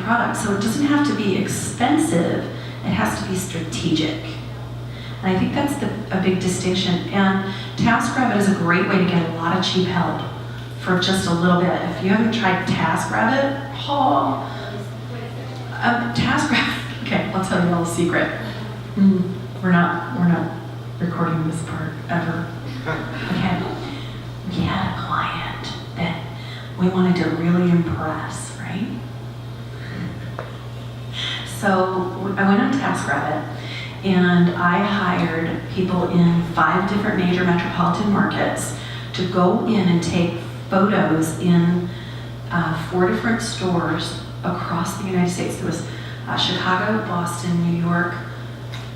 product. So it doesn't have to be expensive, it has to be strategic. And I think that's a big distinction. And TaskRabbit is a great way to get a lot of cheap help for just a little bit. If you haven't tried TaskRabbit, TaskRabbit, okay, I'll tell you all a secret. We're not recording this part ever. Okay, we had a client that we wanted to really impress, right? So I went on TaskRabbit and I hired people in 5 different major metropolitan markets to go in and take photos in 4 different stores across the United States. There was Chicago, Boston, New York,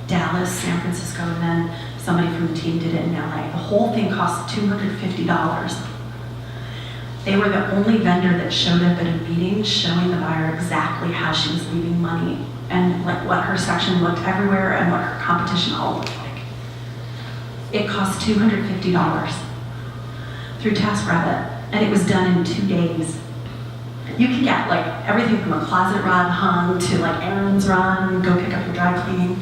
Dallas, San Francisco, and then somebody from the team did it in LA. The whole thing cost $250. They were the only vendor that showed up at a meeting showing the buyer exactly how she was leaving money and like what her section looked everywhere and what her competition all looked like. It cost $250 through TaskRabbit, and it was done in 2 days. You can get like everything from a closet rod hung to like errands run, go pick up your dry cleaning.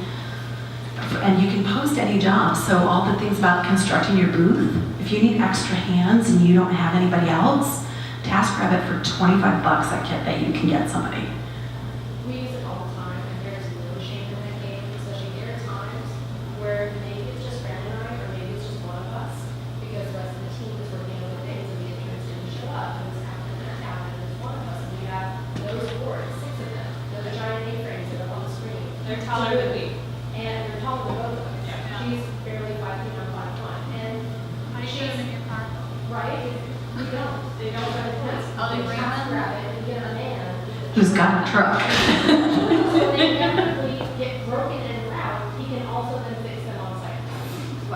And you can post any job. So all the things about constructing your booth, if you need extra hands and you don't have anybody else, TaskRabbit for $25, I bet you can get somebody. We use it all the time, and there's no shame in that game, especially there are times where maybe it's just Fran and I, or maybe it's just one of us, because the rest of the team is working on other things, and the interns didn't show up, and it's happening, and it's one of us, and we have those boards, 6 of them, they're the giant A-frames that are on the screen. They're taller than me. And they're taller than both of us. Yeah. She's barely 5 feet, I'm 5'1". And How do you get them in your car? right, we don't. They don't. But it's Oh, they bring them? grab it and get a man. Who's got a truck? So they inevitably get broken and loud. He can also then fix them on site.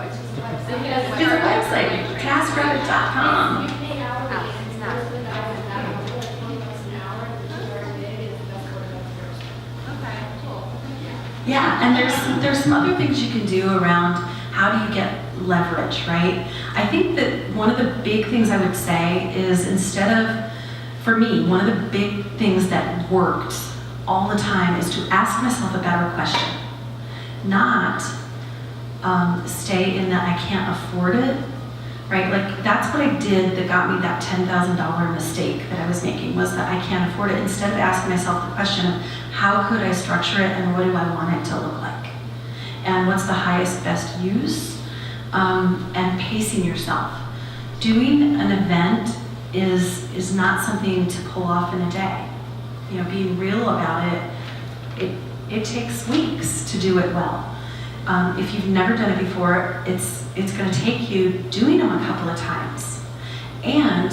It's a website, TaskRabbit.com. You pay hourly, and it's not $1,000, $20 an hour, and the $2 big is the best word of first. Okay, cool. Yeah, and there's some other things you can do around how do you get leverage, right? I think that one of the big things I would say is instead of, for me, one of the big things that worked all the time is to ask myself a better question. Not stay in that I can't afford it, right? Like that's what I did that got me that $10,000 mistake that I was making, was that I can't afford it. Instead of asking myself the question of how could I structure it and what do I want it to look like? And what's the highest best use? And pacing yourself. Doing an event is not something to pull off in a day. You know, being real about it takes weeks to do it well. If you've never done it before, it's going to take you doing them a couple of times. And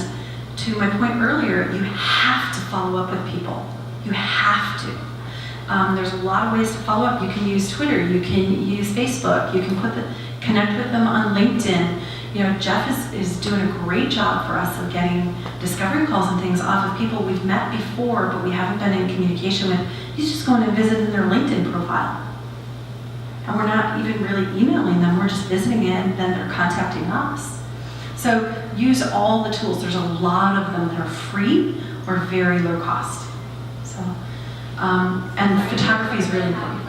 to my point earlier, you have to follow up with people. You have to. There's a lot of ways to follow up. You can use Twitter, you can use Facebook, you can connect with them on LinkedIn. You know, Jeff is doing a great job for us of getting discovery calls and things off of people we've met before, but we haven't been in communication with. He's just going and visiting their LinkedIn profile. And we're not even really emailing them, we're just visiting it, and then they're contacting us. So use all the tools. There's a lot of them that are free or very low cost. So, and photography is really important.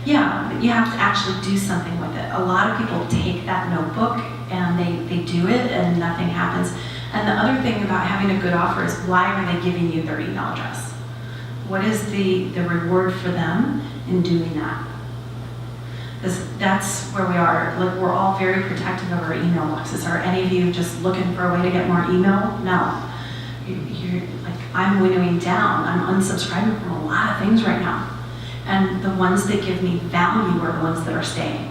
Yeah, but you have to actually do something with it. A lot of people take that notebook and they do it and nothing happens. And the other thing about having a good offer is why are they giving you their email address? What is the reward for them in doing that? Because that's where we are. Like, we're all very protective of our email boxes. Are any of you just looking for a way to get more email? No. You're like, I'm winnowing down. I'm unsubscribing from a lot of things right now. And the ones that give me value are the ones that are staying.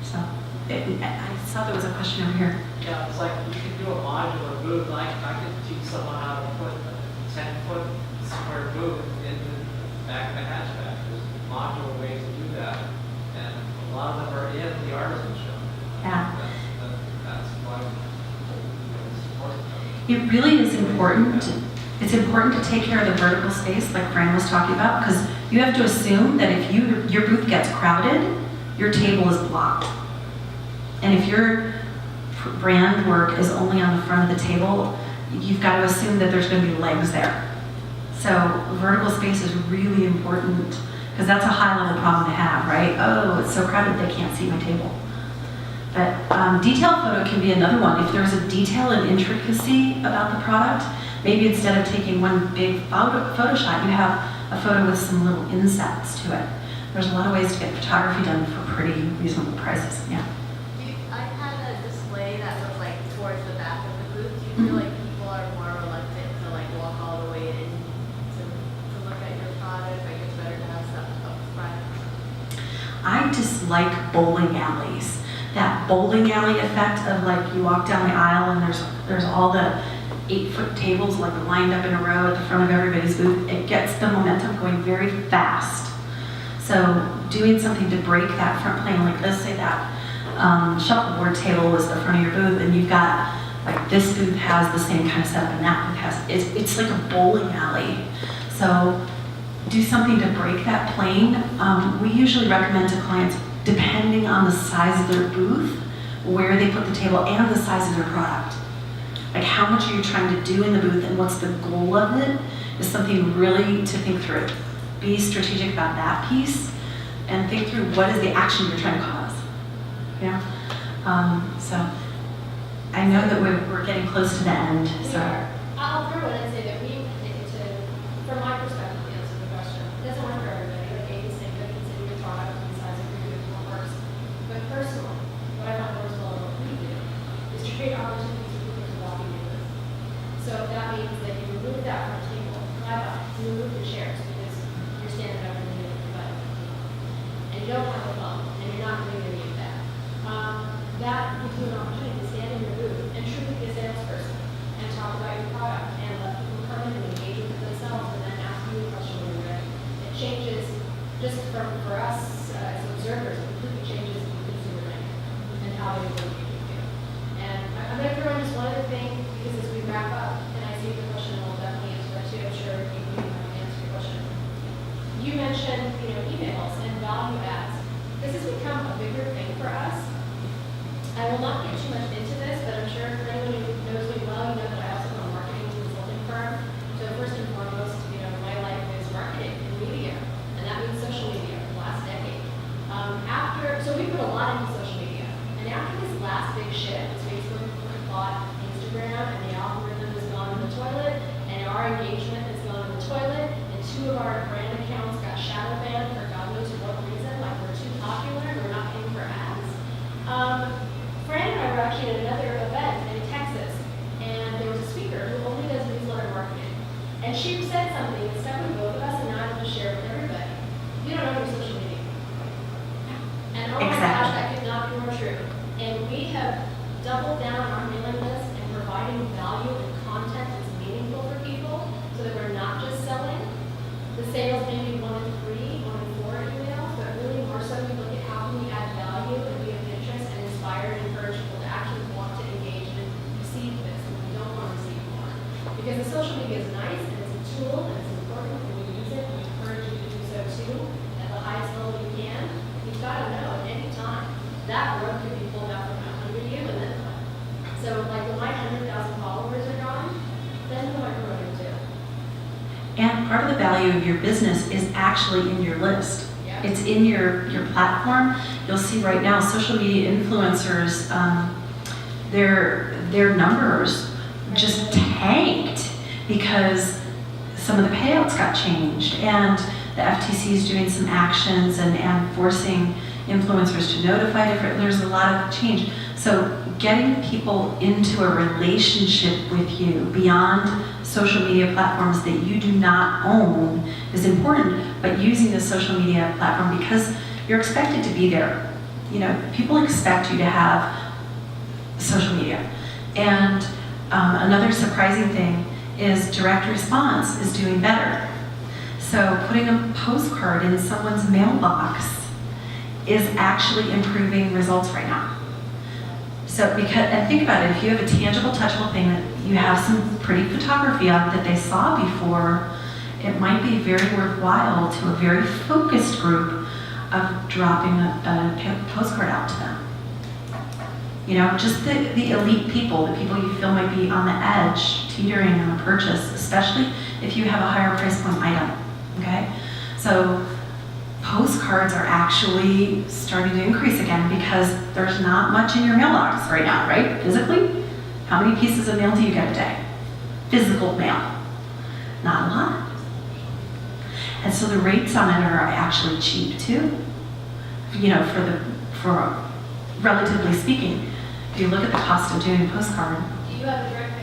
So, I saw there was a question over here. Yeah, it's like you can do a modular booth. I could teach someone how to put a 10-foot square booth in the back of a hatchback. There's modular ways to do that. And a lot of them are in the artisan show. Yeah. That's why it's important. It really is important. It's important to take care of the vertical space, like Fran was talking about, because you have to assume that if your booth gets crowded, your table is blocked. And if your brand work is only on the front of the table, you've got to assume that there's going to be legs there. So vertical space is really important because that's a high-level problem to have, right? Oh, it's so crowded they can't see my table. But detailed photo can be another one. If there's a detail and intricacy about the product, maybe instead of taking one big photo shot, you have a photo with some little insets to it. There's a lot of ways to get photography done for pretty reasonable prices. Yeah. I had a display that was like towards the back of the booth. Do you feel like people are more reluctant to like walk all the way in to look at your product? Like it's better to have stuff up front? I dislike bowling alleys. That bowling alley effect of like you walk down the aisle and there's all the 8-foot tables like lined up in a row at the front of everybody's booth. It gets the momentum going very fast. So doing something to break that front plane, like let's say that shuffleboard table is the front of your booth, and you've got like this booth has the same kind of setup, and that booth has it's like a bowling alley. So do something to break that plane. We usually recommend to clients, depending on the size of their booth, where they put the table and the size of their product. Like how much are you trying to do in the booth and what's the goal of it is something really to think through. Be strategic about that piece and think through what is the action you're trying to cause. Yeah. So I know that we're getting close to the end. So I'll throw in and say that from my perspective, to answer the question, it doesn't work for everybody. Like Amy said, you consider your product and the size of your booth what works. But personally, what I find works well what we do is to create opportunities for people to walk in your booth. So that means that you remove that front table, you remove the chairs because you're standing up and you're providing the table. And you don't have a phone, and you're not doing any of that. That gives you an opportunity to stand in your booth and truly be a salesperson and talk about your product and let people come in and engage with it themselves and then ask you a question when you're ready. It changes, just for us as observers, it completely changes the consumer dynamic and how they engage with you. And I'm going to throw in just one other thing because as we wrap up, and I see the question, we'll definitely answer that too. I'm sure you can answer your question. You mentioned, emails and value adds. This has become a bigger thing for us. I will not get too much into this, but I'm sure for anyone who knows me well, you know that I also own a marketing consulting firm. So first and foremost, my life is marketing and media, and that means social media for the last decade. So we put a lot into social media, and after this last big shift, as Facebook bought Instagram, and the algorithm has gone in the toilet, and our engagement has gone in the toilet, and 2 of our brand accounts got shadow banned for God knows what reason, like we're too popular and we're not paying for ads. Fran and I were actually at another event in Texas, and there was a speaker who only does newsletter marketing. And she said something that stuck with both of us, and now I'm going to share it with everybody. You don't know your social media. And oh my gosh, that could not be more true. And we have doubled down on our mailing list and providing value and content that's meaningful for people so that we're not just selling. The sales may be 1 in 3, 1 in 4 emails, but really more so we look at how can we add value and be of interest and inspire and encourage people to actually want to engage and receive this, and we don't want to receive more. Because the social media is nice and it's a tool and it's important and we use it and we encourage you to do so too at the highest level you can. You've got to know at any time that road could be pulled out from under you and then what? So like when my 100,000 followers are gone, then who am I promoting to? and part of the value of your business is actually in your list. Yeah. It's in your platform. You'll see right now social media influencers, their numbers just tanked because some of the payouts got changed, and the FTC is doing some actions and forcing influencers to notify different. There's a lot of change. So getting people into a relationship with you beyond social media platforms that you do not own is important, but using the social media platform because you're expected to be there. People expect you to have social media. And another surprising thing is direct response is doing better. So putting a postcard in someone's mailbox is actually improving results right now. So and think about it, if you have a tangible, touchable thing that you have some pretty photography of that they saw before, it might be very worthwhile to a very focused group of dropping a postcard out to them. You know, just the elite people, the people you feel might be on the edge, teetering on a purchase, especially if you have a higher price point item, okay? So postcards are actually starting to increase again because there's not much in your mailbox right now, right? Physically, how many pieces of mail do you get a day? Physical mail, not a lot. And so the rates on it are actually cheap too. You know, for relatively speaking, if you look at the cost of doing a postcard, Do you have a direct